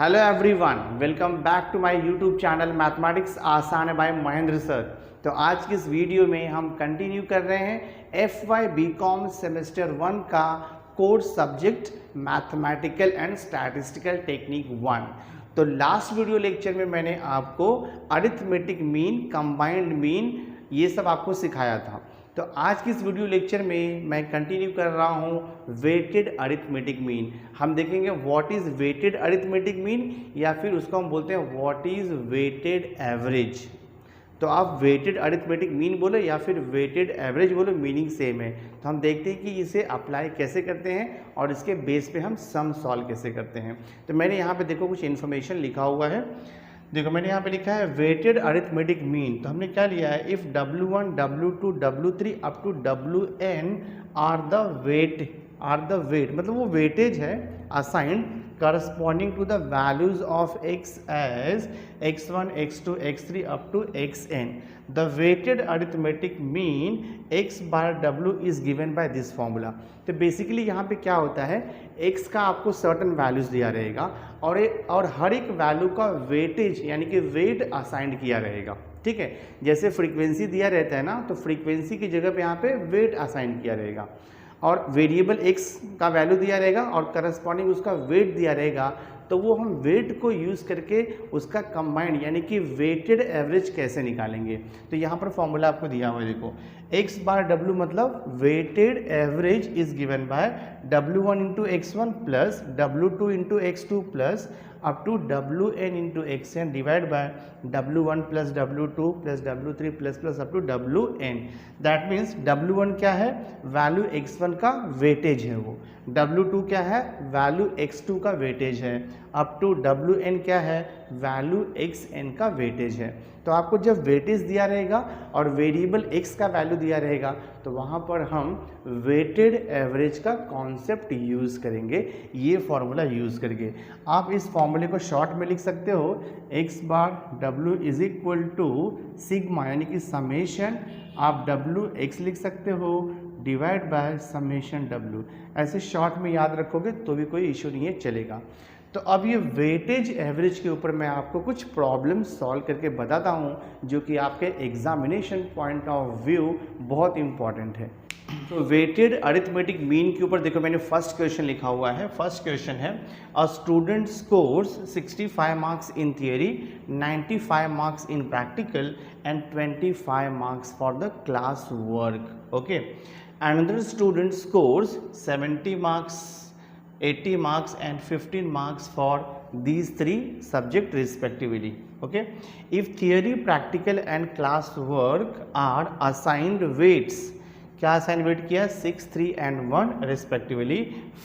Hello everyone, welcome back to my YouTube channel mathematics आसान है bye Mahendra sir. तो आज की इस वीडियो में हम कंटिन्यू कर रहे हैं FY BCom सेमेस्टर 1 का course subject mathematical and statistical technique 1। तो लास्ट वीडियो लेक्चर में मैंने आपको अरिथमेटिक मीन, कंबाइंड मीन ये सब आपको सिखाया था। तो आज की इस वीडियो लेक्चर में मैं कंटिन्यू कर रहा हूँ वेटेड अरिथमेटिक मीन। हम देखेंगे what is weighted arithmetic mean या फिर उसको हम बोलते हैं व्हाट इज़ वेटेड एवरेज। तो आप वेटेड अरिथमेटिक मीन बोलो या फिर वेटेड एवरेज बोलो, मीनिंग सेम है। तो हम देखते हैं कि इसे अप्लाई कैसे करते हैं और इसके बेस पे हम सम सॉल्व कैसे करते हैं। तो मैंने यहाँ पे देखो कुछ इन्फॉर्मेशन लिखा हुआ है। देखो मैंने यहाँ पे लिखा है वेटेड अरिथमेटिक मीन। तो हमने क्या लिया है, if W1, W2, W3 up to Wn are the weight मतलब वो वेटेज है assigned corresponding to the values of x as x1, x2, x3 up to xn. The weighted arithmetic mean x bar w is given by this formula. तो basically यहाँ पे क्या होता है, x का आपको सर्टन वैल्यूज दिया रहेगा और हर एक वैल्यू का वेटेज यानी कि वेट असाइंड किया रहेगा। ठीक है, जैसे फ्रीक्वेंसी दिया रहता है ना, तो फ्रीक्वेंसी की जगह पे यहाँ पे वेट असाइन किया रहेगा और वेरिएबल x का वैल्यू दिया रहेगा और करस्पॉन्डिंग उसका वेट दिया रहेगा। तो वो हम वेट को यूज़ करके उसका कंबाइंड यानी कि वेटेड एवरेज कैसे निकालेंगे। तो यहाँ पर फॉर्मूला आपको दिया हुआ है, देखो x बार w मतलब weighted average is given by W1 into x1 plus W2 into x2 plus up to Wn into xn divide by W1 plus W2 plus W3 plus up to Wn। That means W1 क्या है, value x1 का weightage है, वो W2 क्या है, value x2 का weightage है, up to Wn क्या है, वैल्यू xn का वेटेज है। तो आपको जब वेटेज दिया रहेगा और वेरिएबल x का वैल्यू दिया रहेगा तो वहाँ पर हम वेटेड एवरेज का कॉन्सेप्ट यूज़ करेंगे, ये फॉर्मूला यूज़ करके। आप इस फॉर्मूले को शॉर्ट में लिख सकते हो, x bar w is equal to sigma यानी कि समेशन आप WX लिख सकते हो डिवाइड बाय समेशन W। ऐसे शॉर्ट में याद रखोगे तो भी कोई इशू नहीं है, चलेगा। तो अब ये वेटेज एवरेज के ऊपर मैं आपको कुछ प्रॉब्लम सॉल्व करके बताता हूँ जो कि आपके एग्जामिनेशन पॉइंट ऑफ व्यू बहुत इंपॉर्टेंट है। तो वेटेड अरिथमेटिक मीन के ऊपर देखो मैंने फर्स्ट क्वेश्चन लिखा हुआ है। फर्स्ट क्वेश्चन है a student scores 65 marks in theory, 95 marks in practical and 25 marks for the class work. Okay, another student scores 70 marks, 80 marks and 15 marks for these three subjects respectively. Okay, if theory, practical and class work are assigned weights, क्या assign wait किया, 6, 3 and 1 respectively,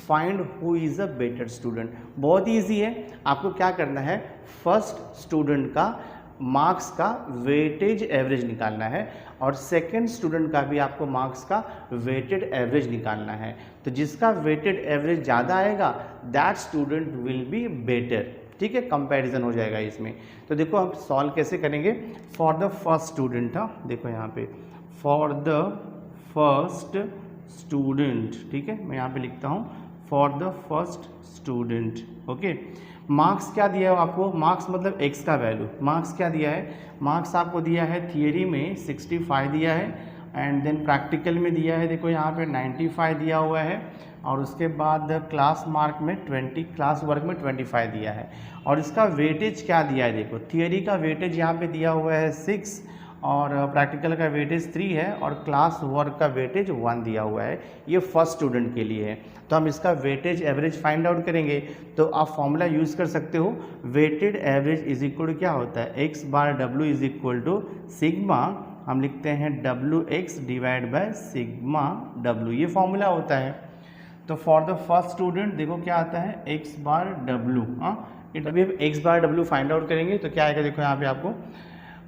find who is a better student. बहुत easy है, आपको क्या करना है, first student का marks का वेटेज एवरेज निकालना है और सेकंड स्टूडेंट का भी आपको मार्क्स का वेटेड एवरेज निकालना है। तो जिसका वेटेड एवरेज ज़्यादा आएगा that student will be better. ठीक है, कंपैरिजन हो जाएगा इसमें। तो देखो हम सॉल्व कैसे करेंगे। फॉर द फर्स्ट स्टूडेंट, हाँ देखो यहाँ पे फॉर द फर्स्ट स्टूडेंट, ठीक है मैं यहाँ पे लिखता हूँ for the first student. Okay, marks क्या दिया है आपको, मार्क्स मतलब x का वैल्यू। मार्क्स क्या दिया है, मार्क्स आपको दिया है थियरी में 65 दिया है एंड देन प्रैक्टिकल में दिया है, देखो यहाँ पे 95 दिया हुआ है और उसके बाद क्लास मार्क में 20, क्लास वर्क में 25 दिया है। और इसका वेटेज क्या दिया है, देखो थियरी का वेटेज यहाँ पे दिया हुआ है 6 और प्रैक्टिकल का वेटेज 3 है और क्लास वर्क का वेटेज 1 दिया हुआ है। ये फर्स्ट स्टूडेंट के लिए है। तो हम इसका वेटेज एवरेज फाइंड आउट करेंगे। तो आप फॉर्मूला यूज़ कर सकते हो, weighted average is equal to क्या होता है, x bar w is equal to sigma, हम लिखते हैं WX divide by sigma W, ये फॉर्मूला होता है। तो फॉर द फर्स्ट स्टूडेंट देखो क्या आता है, x बार w। अभी हम x बार w फाइंड आउट करेंगे तो क्या आएगा, देखो यहाँ पे आपको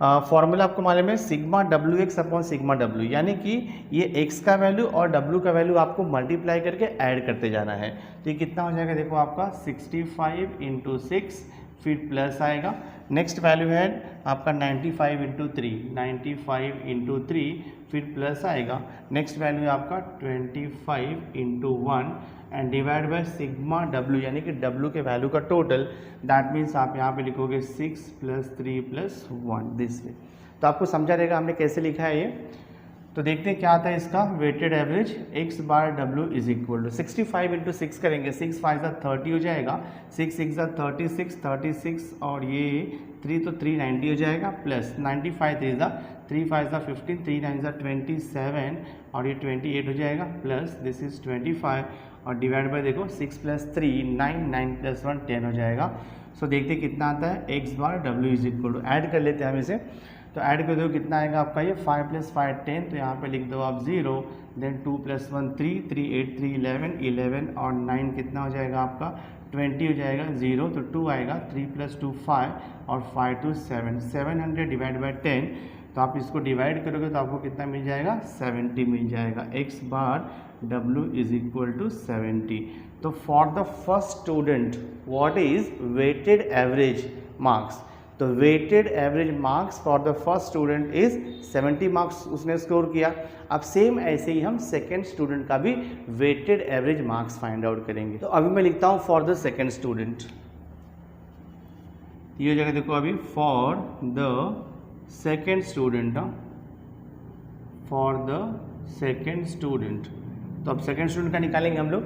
फॉर्मूला आपको मालूम है sigma WX upon sigma W, यानी कि ये x का वैल्यू और W का वैल्यू आपको मल्टीप्लाई करके ऐड करते जाना है। तो ये कितना हो जाएगा, देखो आपका 65 इंटू 6 फिर प्लस आएगा। नेक्स्ट वैल्यू है आपका 95 इंटू 3, 95 इंटू 3, फिर प्लस आएगा। नेक्स्ट वैल्यू है आपका 25 into 1 and divide by sigma W, यानी कि डब्ल्यू के वैल्यू का टोटल। दैट मीन्स आप यहाँ पे लिखोगे 6 + 3 + 1 दिस वे। तो आपको समझा रहेगा हमने कैसे लिखा है ये। तो देखते हैं क्या आता है इसका weighted average x bar w is equal to 65 into 6 करेंगे, 6 5 30 हो जाएगा, 6 6 36, 36 और ये 3 तो 390 हो जाएगा, प्लस 95 3 5 15, 3 9 27 और ये 28 हो जाएगा, प्लस दिस इज 25 और डिवाइड बाय देखो 6 + 3 9, 9 + 1 10 हो जाएगा। सो देखते कितना आता है x bar w is equal to, add कर लेते हैं हम इसे। तो ऐड कर दो कितना आएगा आपका ये 5 + 5 10, तो यहाँ पे लिख दो आप 0, देन 2 + 1 3, 3 8 3 11, 11 और 9 कितना हो जाएगा आपका 20 हो जाएगा, 0 तो 2 आएगा, 3 + 2 5 और 5 2 7, 700 डिवाइड बाय 10। तो आप इसको डिवाइड करोगे तो आपको कितना मिल जाएगा 70 मिल जाएगा, x bar w is equal to 70। तो for the first student what is weighted average marks, तो weighted average marks for the first student is 70 marks उसने स्कोर किया। अब सेम ऐसे ही हम सेकेंड स्टूडेंट का भी weighted average marks find out करेंगे। तो अभी मैं लिखता हूँ फॉर द सेकेंड स्टूडेंट, ये जगह देखो अभी for the second student, for the second student. तो अब सेकेंड स्टूडेंट का निकालेंगे हम लोग,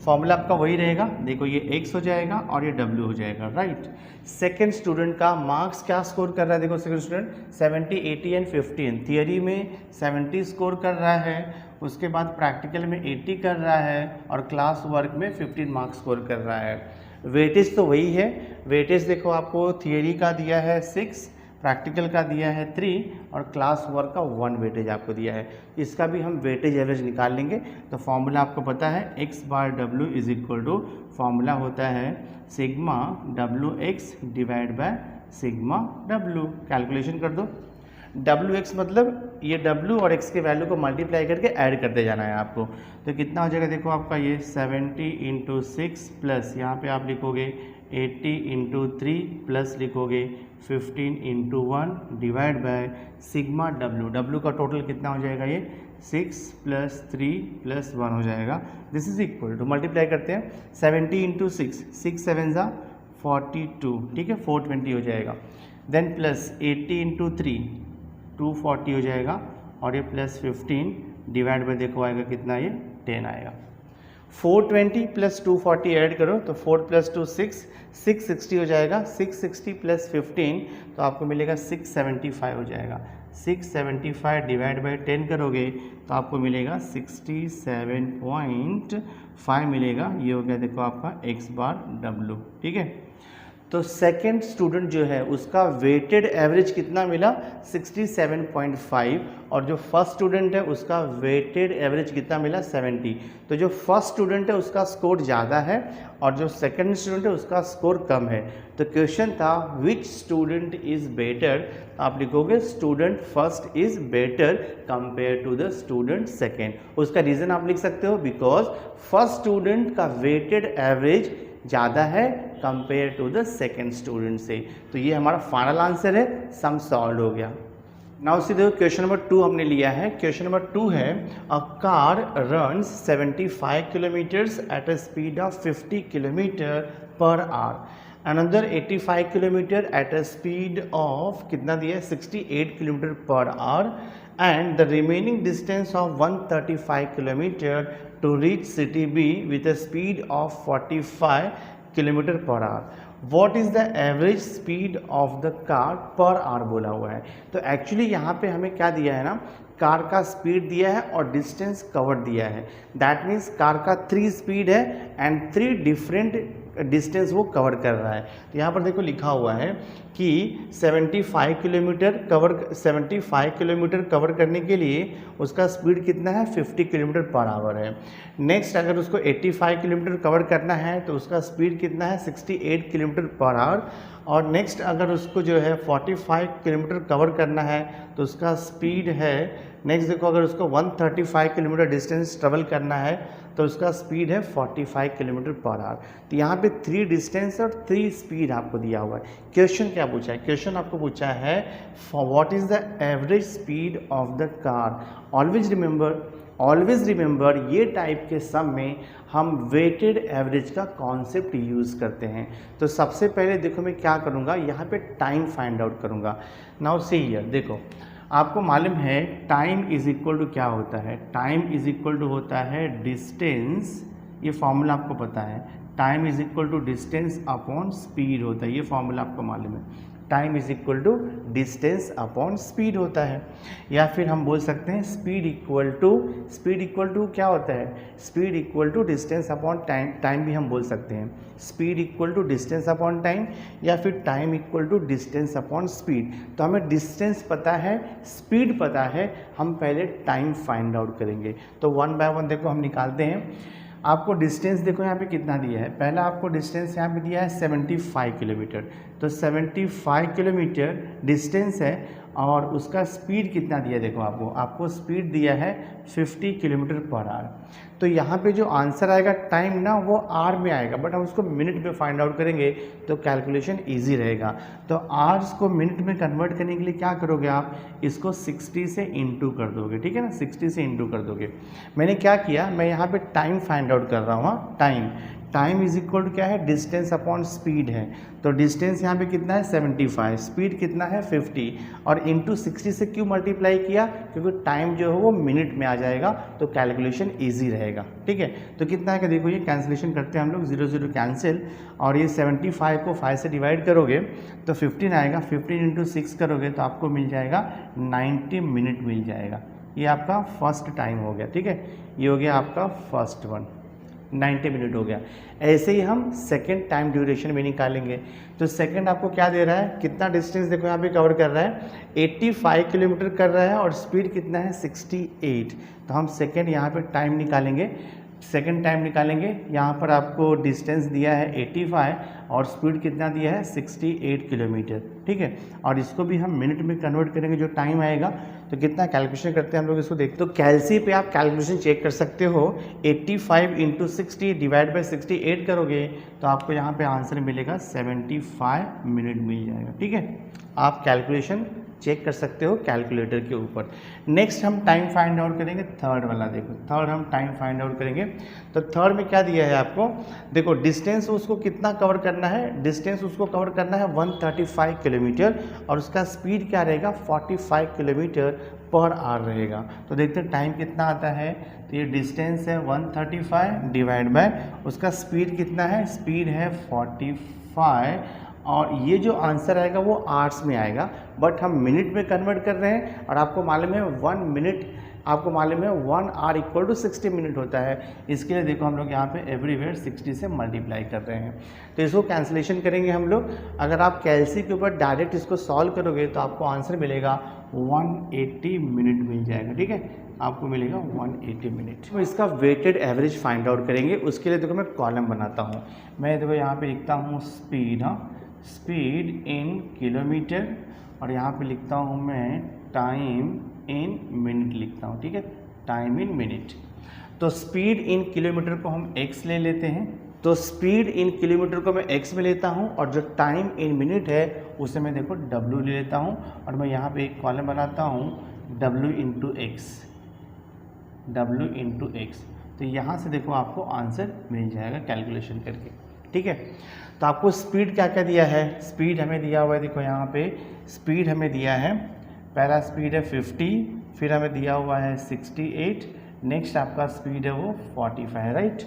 फॉर्मूला आपका वही रहेगा, देखो ये x हो जाएगा और ये w हो जाएगा, राइट। सेकेंड स्टूडेंट का मार्क्स क्या स्कोर कर रहा है, देखो सेकेंड स्टूडेंट 70 80 एंड 15, थियरी में 70 स्कोर कर रहा है, उसके बाद प्रैक्टिकल में 80 कर रहा है और क्लास वर्क में 15 मार्क्स स्कोर कर रहा है। वेटेज तो वही है, वेटेज देखो आपको थियरी का दिया है 6, प्रैक्टिकल का दिया है 3 और क्लास वर्क का 1 वेटेज आपको दिया है। इसका भी हम वेटेज एवरेज निकाल लेंगे। तो फॉर्मूला आपको पता है x bar w is equal to, formula होता है sigma wx divide by sigma w। Calculation कर दो, wx मतलब ये w और x के वैल्यू को मल्टीप्लाई करके ऐड करते जाना है आपको। तो कितना हो जाएगा देखो आपका ये 70 इंटू 6 प्लस यहाँ पे आप लिखोगे 80 इंटू 3 प्लस लिखोगे 15 into 1 divide by sigma w का टोटल कितना हो जाएगा ये 6 + 3 + 1 हो जाएगा। This is equal to, multiply करते हैं 70 इंटू 6, 6 7 42, ठीक है 420 हो जाएगा, देन प्लस 80 इंटू 3 240 हो जाएगा और ये प्लस 15 डिवाइड बाय देखो आएगा कितना ये 10 आएगा। 420 + 240 ऐड करो तो 4 + 2 6, 660 हो जाएगा, 660 + 15 तो आपको मिलेगा 675 हो जाएगा। 675 डिवाइड बाय 10 करोगे तो आपको मिलेगा 67.5 मिलेगा। ये हो गया देखो आपका x बार w, ठीक है। तो सेकेंड स्टूडेंट जो है उसका वेटेड एवरेज कितना मिला 67.5 और जो फर्स्ट स्टूडेंट है उसका वेटेड एवरेज कितना मिला 70। तो जो फर्स्ट स्टूडेंट है उसका स्कोर ज़्यादा है और जो सेकेंड स्टूडेंट है उसका स्कोर कम है। तो क्वेश्चन था विच स्टूडेंट इज़ बेटर, आप लिखोगे student first is better compare to the student second. उसका रीज़न आप लिख सकते हो बिकॉज फर्स्ट स्टूडेंट का वेटेड एवरेज ज़्यादा है compare to the second student से। तो ये हमारा फाइनल आंसर है, सम सॉल्व हो गया। नाउ सी देखो क्वेश्चन नंबर 2 हमने लिया है। क्वेश्चन नंबर 2 है a car runs 75 kilometres at a speed of 50 kilometre per hour, another 85 kilometre at a speed of कितना दिया है 68 kilometre per hour and the remaining distance of 135 kilometer to reach city B with a speed of 45 kilometer per hour. What is the average speed of the car per hour बोला हुआ है। तो actually यहाँ पे हमें क्या दिया है ना, कार का स्पीड दिया है और डिस्टेंस कवर दिया है। दैट मीन्स कार का 3 स्पीड है एंड 3 डिफरेंट डिस्टेंस वो कवर कर रहा है। तो यहाँ पर देखो लिखा हुआ है कि 75 किलोमीटर कवर करने के लिए उसका स्पीड कितना है 50 किलोमीटर पर आवर है। नेक्स्ट अगर उसको 85 किलोमीटर कवर करना है तो उसका स्पीड कितना है 68 किलोमीटर पर आवर। और नेक्स्ट अगर उसको जो है 45 किलोमीटर कवर करना है तो उसका स्पीड है, नेक्स्ट देखो अगर उसको 135 किलोमीटर डिस्टेंस ट्रेवल करना है तो उसका स्पीड है 45 किलोमीटर पर आवर। तो यहाँ पे 3 डिस्टेंस और 3 स्पीड आपको दिया हुआ है। क्वेश्चन क्या पूछा है? क्वेश्चन आपको पूछा है what is the average speed of the car. Always remember ये टाइप के सम में हम वेटेड एवरेज का कॉन्सेप्ट यूज़ करते हैं। तो सबसे पहले देखो मैं क्या करूँगा, यहाँ पे टाइम फाइंड आउट करूँगा। नाउ सी हियर, देखो आपको मालूम है टाइम इज इक्वल टू क्या होता है? टाइम इज इक्वल टू होता है डिस्टेंस, ये फॉर्मूला आपको पता है, time is equal to distance upon speed होता है, ये फॉर्मूला आपको मालूम है। Time is equal to distance upon speed होता है। या फिर हम बोल सकते हैं स्पीड इक्वल टू क्या होता है? Speed equal to distance upon time, time भी हम बोल सकते हैं speed equal to distance upon time, या फिर time equal to distance upon speed. तो हमें डिस्टेंस पता है, स्पीड पता है, हम पहले टाइम फाइंड आउट करेंगे। तो वन बाय वन देखो हम निकालते हैं। आपको डिस्टेंस देखो यहाँ पे कितना दिया है, पहला आपको डिस्टेंस यहाँ पे दिया है 75 किलोमीटर। तो 75 किलोमीटर डिस्टेंस है और उसका स्पीड कितना दिया है देखो आपको स्पीड दिया है 50 किलोमीटर पर आवर। तो यहाँ पे जो आंसर आएगा टाइम ना वो आर में आएगा, बट हम उसको मिनट में फाइंड आउट करेंगे तो कैलकुलेशन इजी रहेगा। तो आवर्स को मिनट में कन्वर्ट करने के लिए क्या करोगे आप, इसको 60 से इंटू कर दोगे, ठीक है ना, 60 से इंटू कर दोगे। मैंने क्या किया, मैं यहाँ पे टाइम फाइंड आउट कर रहा हूँ। टाइम इज इक्वल टू क्या है? डिस्टेंस अपॉन स्पीड है। तो डिस्टेंस यहाँ पे कितना है 75, स्पीड कितना है 50, और इंटू 60 से क्यों मल्टीप्लाई किया? क्योंकि टाइम जो है वो मिनट में आ जाएगा तो कैलकुलेशन इजी रहेगा, ठीक है। तो कितना है कि देखो ये कैंसिलेशन करते हैं हम लोग, 0 0 कैंसिल, और ये 75 को 5 से डिवाइड करोगे तो 15 आएगा, 15 इंटू 6 करोगे तो आपको मिल जाएगा 90 मिनट मिल जाएगा। ये आपका फर्स्ट टाइम हो गया, ठीक है, ये हो गया आपका फर्स्ट वन, 90 मिनट हो गया। ऐसे ही हम सेकेंड टाइम ड्यूरेशन में निकालेंगे। तो सेकेंड आपको क्या दे रहा है, कितना डिस्टेंस देखो यहाँ पे कवर कर रहा है, 85 किलोमीटर कर रहा है और स्पीड कितना है 68। तो हम सेकेंड यहाँ पे टाइम निकालेंगे, सेकेंड टाइम निकालेंगे। यहाँ पर आपको डिस्टेंस दिया है 85 और स्पीड कितना दिया है 68 किलोमीटर, ठीक है। और इसको भी हम मिनट में कन्वर्ट करेंगे जो टाइम आएगा। तो कितना कैलकुलेशन करते हैं हम लोग इसको देखते। तो कैलसी पे आप कैलकुलेशन चेक कर सकते हो, 85 इंटू 60 डिवाइड बाई 68 करोगे तो आपको यहाँ पे आंसर मिलेगा 75 मिनट मिल जाएगा, ठीक है। आप कैलकुलेशन चेक कर सकते हो कैलकुलेटर के ऊपर। नेक्स्ट हम टाइम फाइंड आउट करेंगे, थर्ड वाला देखो, थर्ड हम टाइम फाइंड आउट करेंगे। तो थर्ड में क्या दिया है आपको, देखो डिस्टेंस उसको कितना कवर करना है, डिस्टेंस उसको कवर करना है 135 किलोमीटर और उसका स्पीड क्या रहेगा 45 किलोमीटर पर आवर रहेगा। तो देखते हैं टाइम कितना आता है। तो ये डिस्टेंस है 135 डिवाइड बाय उसका स्पीड कितना है, स्पीड है 45, और ये जो आंसर आएगा वो आवर्स में आएगा, बट हम मिनट में कन्वर्ट कर रहे हैं। और आपको मालूम है 1 मिनट, आपको मालूम है 1 आवर इक्वल टू 60 मिनट होता है। इसके लिए देखो हम लोग यहाँ पे एवरीवेयर 60 से मल्टीप्लाई कर रहे हैं। तो इसको कैंसिलेशन करेंगे हम लोग। अगर आप कैलसी के ऊपर डायरेक्ट इसको सॉल्व करोगे तो आपको आंसर मिलेगा 180 मिनट मिल जाएगा, ठीक है, आपको मिलेगा 180 मिनट। तो इसका वेटेड एवरेज फाइंड आउट करेंगे। उसके लिए देखो मैं कॉलम बनाता हूँ। मैं देखो यहाँ पे लिखता हूँ स्पीड, स्पीड इन किलोमीटर, और यहाँ पे लिखता हूँ मैं टाइम इन मिनट लिखता हूँ, ठीक है, टाइम इन मिनट। तो स्पीड इन किलोमीटर को हम x ले लेते हैं, तो स्पीड इन किलोमीटर को मैं x में लेता हूँ और जो टाइम इन मिनट है उसे मैं देखो w ले लेता हूँ, और मैं यहाँ पे एक कॉलम बनाता हूँ w इंटू एक्स। तो यहाँ से देखो आपको आंसर मिल जाएगा कैलकुलेशन करके, ठीक है। तो आपको स्पीड क्या क्या दिया है, स्पीड हमें दिया हुआ है, देखो यहाँ पे स्पीड हमें दिया है, पहला स्पीड है 50, फिर हमें दिया हुआ है 68, नेक्स्ट आपका स्पीड है वो 45, राइट।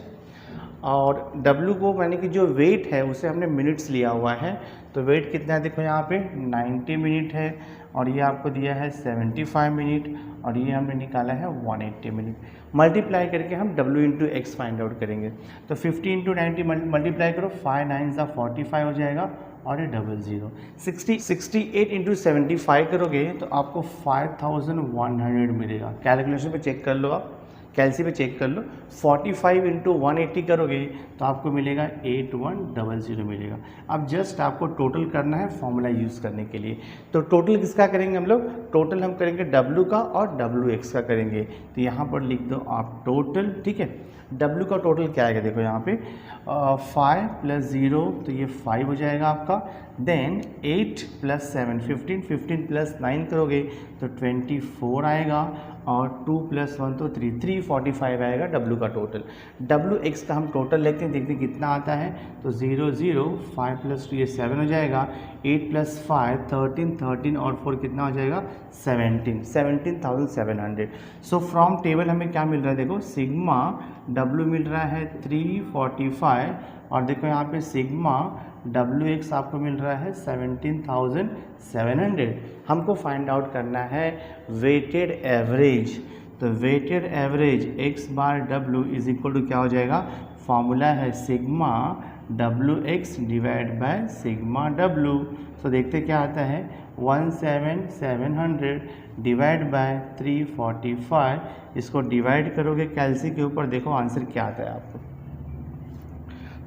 और W को यानी कि जो वेट है उसे हमने मिनट्स लिया हुआ है। तो वेट कितना है देखो यहाँ पे 90 मिनट है, और ये आपको दिया है 75 मिनट, और ये हमने निकाला है 180 मिनट। मल्टीप्लाई करके हम W into x find out करेंगे। तो 50 इंटू 90 मल्टीप्लाई करो, 5 9 45 हो जाएगा, और ये 00। 68 इंटू 75 करोगे तो आपको 5100 मिलेगा। कैलकुलेशन पे चेक कर लो आप, कैलसी पे चेक कर लो, 45 इंटू 180 करोगे तो आपको मिलेगा 8100 मिलेगा। अब जस्ट आपको टोटल करना है फॉर्मूला यूज़ करने के लिए। तो टोटल किसका करेंगे हम लोग, टोटल हम करेंगे W का और WX का करेंगे। तो यहाँ पर लिख दो आप टोटल, ठीक है। W का टोटल क्या आएगा, देखो यहाँ पे 5 + 0 तो ये 5 हो जाएगा आपका। देन 8 + 7 15, 15 + 9 करोगे तो 24 आएगा, और 2 + 1 तो 3, 345 आएगा W का टोटल। WX का हम टोटल लेते हैं, देखते हैं कितना आता है। तो 0 0 5 + 2 ये 7 हो जाएगा, 8 + 5 13, 13 और 4 कितना हो जाएगा 17, 17,700। सो फ्रॉम टेबल हमें क्या मिल रहा है, देखो सिग्मा W मिल रहा है 345, और देखो यहाँ पे सिग्मा WX आपको मिल रहा है 17,700। हमको फाइंड आउट करना है वेटेड एवरेज। तो weighted average x bar W is equal to क्या हो जाएगा, फॉर्मूला है sigma WX divide by sigma W। तो देखते क्या आता है, 17,700 डिवाइड बाय 345, इसको डिवाइड करोगे कैलसी के ऊपर, देखो आंसर क्या आता है आपको।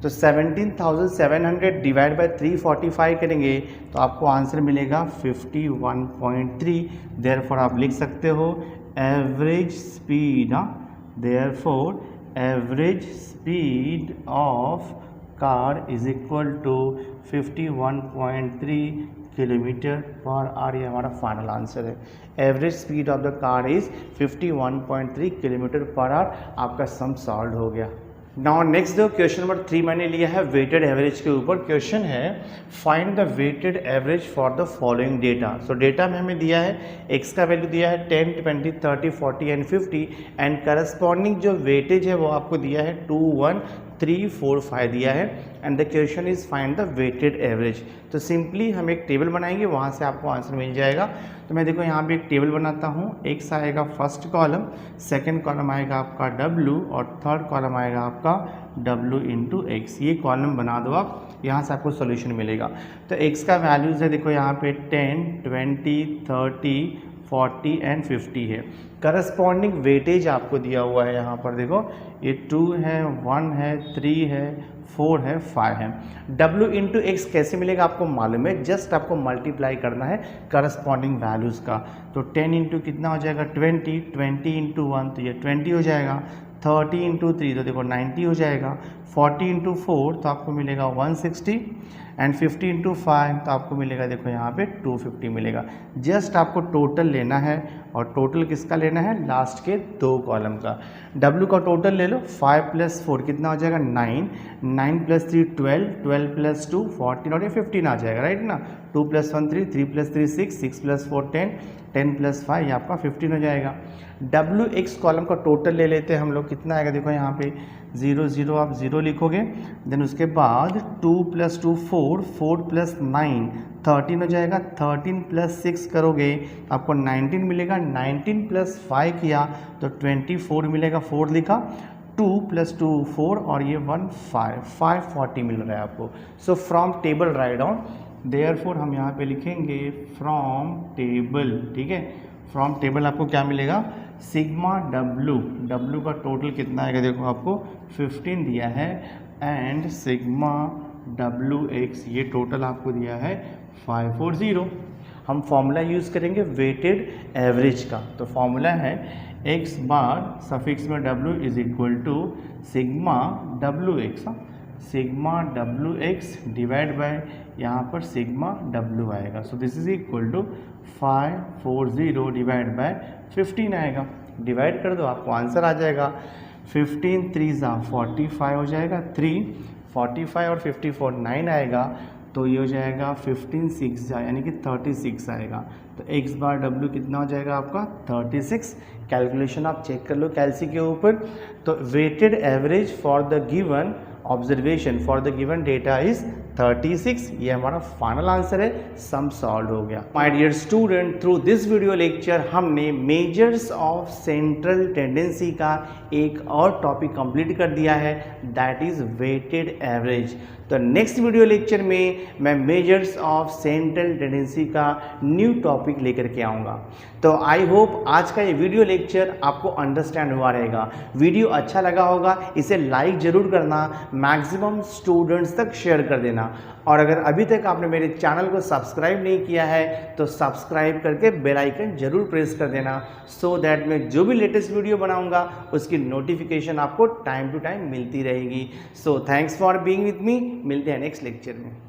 तो 17,700 डिवाइड बाय 345 करेंगे तो आपको आंसर मिलेगा 51.3। देयरफॉर आप लिख सकते हो average speed, therefore average speed of car is equal to 51.3 km/h। ये हमारा फाइनल आंसर है। Average speed of the car is 51.3 km/h। आपका सम सॉल्व हो गया। नाउ नेक्स्ट दो क्वेश्चन नंबर 3 मैंने लिया है वेटेड एवरेज के ऊपर। क्वेश्चन है find the weighted average for the following data. So data में हमें दिया है x का वैल्यू दिया है 10, 20, 30, 40 एंड 50, एंड करस्पॉन्डिंग जो वेटेज है वो आपको दिया है 2, 1, 3, 4, 5 दिया है, and the question is find the weighted average. तो सिंपली हम एक टेबल बनाएंगे, वहाँ से आपको आंसर मिल जाएगा। तो मैं देखो यहाँ पे एक टेबल बनाता हूँ। x आएगा फर्स्ट कॉलम, सेकंड कॉलम आएगा आपका W, और थर्ड कॉलम आएगा आपका W इंटू एक्स। ये कॉलम बना दो आप, यहाँ से आपको सॉल्यूशन मिलेगा। तो x का वैल्यूज़ है देखो यहाँ पे 10, 20, 30, 40 एंड 50 है। करस्पॉन्डिंग वेटेज आपको दिया हुआ है यहाँ पर, देखो ये 2 है, 1 है, 3 है, 4 है, 5 है। W इंटू एक्स कैसे मिलेगा आपको मालूम है, जस्ट आपको मल्टीप्लाई करना है करस्पॉन्डिंग वैल्यूज़ का। तो 10 इंटू कितना हो जाएगा 20, 20 इंटू 1 तो ये 20 हो जाएगा, 30 इंटू 3 तो देखो 90 हो जाएगा, 40 इंटू 4 तो आपको मिलेगा 160, एंड 50 इंटू 5 तो आपको मिलेगा देखो यहाँ पे 250 मिलेगा। जस्ट आपको टोटल लेना है, और टोटल किसका लेना है, लास्ट के 2 कॉलम का। W का टोटल ले लो, 5 + 4 कितना हो जाएगा 9, 9 + 3 12, 12 + 2 14 और ये 15 आ जाएगा, राइट ना। 2 + 1 3, 3 + 3 6, 6 + 4 10, 10 + 5 ये आपका 15 हो जाएगा। WX कॉलम का टोटल ले लेते हैं हम लोग, कितना आएगा देखो यहाँ पे 0 0 आप 0 लिखोगे, देन उसके बाद 2 + 2 4, 4 + 9 13 हो जाएगा, 13 + 6 करोगे आपको 19 मिलेगा, 19 + 5 किया तो 24 मिलेगा, 4 लिखा, 2 + 2 4 और ये 1 5, 540 मिल रहा है आपको। So from table write down, therefore हम यहाँ पे लिखेंगे फ्रॉम टेबल, ठीक है। फ्रॉम टेबल आपको क्या मिलेगा, सिग्मा W का टोटल कितना आएगा देखो आपको 15 दिया है, एंड सिग्मा WX ये टोटल आपको दिया है 540। हम फॉर्मूला यूज़ करेंगे वेटेड एवरेज का। तो फॉर्मूला है x बार सफिक्स में W is equal to sigma WX, sigma WX divide by यहाँ पर सिग्मा W आएगा। So this is equal to 540 divide by 15 आएगा। डिवाइड कर दो आपको आंसर आ जाएगा, 15 3 45 हो जाएगा, 3 45 और 54 9 आएगा, तो ये हो जाएगा 15 6 यानी कि 36 आएगा। तो x बार W कितना हो जाएगा आपका 36। कैलकुलेशन आप चेक कर लो कैलसी के ऊपर। तो weighted average for the given observation for the given data is 36, ये हमारा फाइनल आंसर है। सम सॉल्व हो गया। My dear student, through this video lecture हमने मेजर्स ऑफ सेंट्रल टेंडेंसी का एक और टॉपिक कंप्लीट कर दिया है, दैट इज वेटेड एवरेज। तो नेक्स्ट वीडियो लेक्चर में मैं मेजर्स ऑफ सेंट्रल टेंडेंसी का न्यू टॉपिक लेकर के आऊँगा। तो आई होप आज का ये वीडियो लेक्चर आपको अंडरस्टैंड हुआ रहेगा। वीडियो अच्छा लगा होगा, इसे लाइक ज़रूर करना, मैक्सिमम स्टूडेंट्स तक शेयर कर देना। और अगर अभी तक आपने मेरे चैनल को सब्सक्राइब नहीं किया है तो सब्सक्राइब करके बेल आइकन जरूर प्रेस कर देना, सो दैट मैं जो भी लेटेस्ट वीडियो बनाऊंगा उसकी नोटिफिकेशन आपको टाइम टू टाइम मिलती रहेगी। So thanks for being with me. मिलते हैं नेक्स्ट लेक्चर में।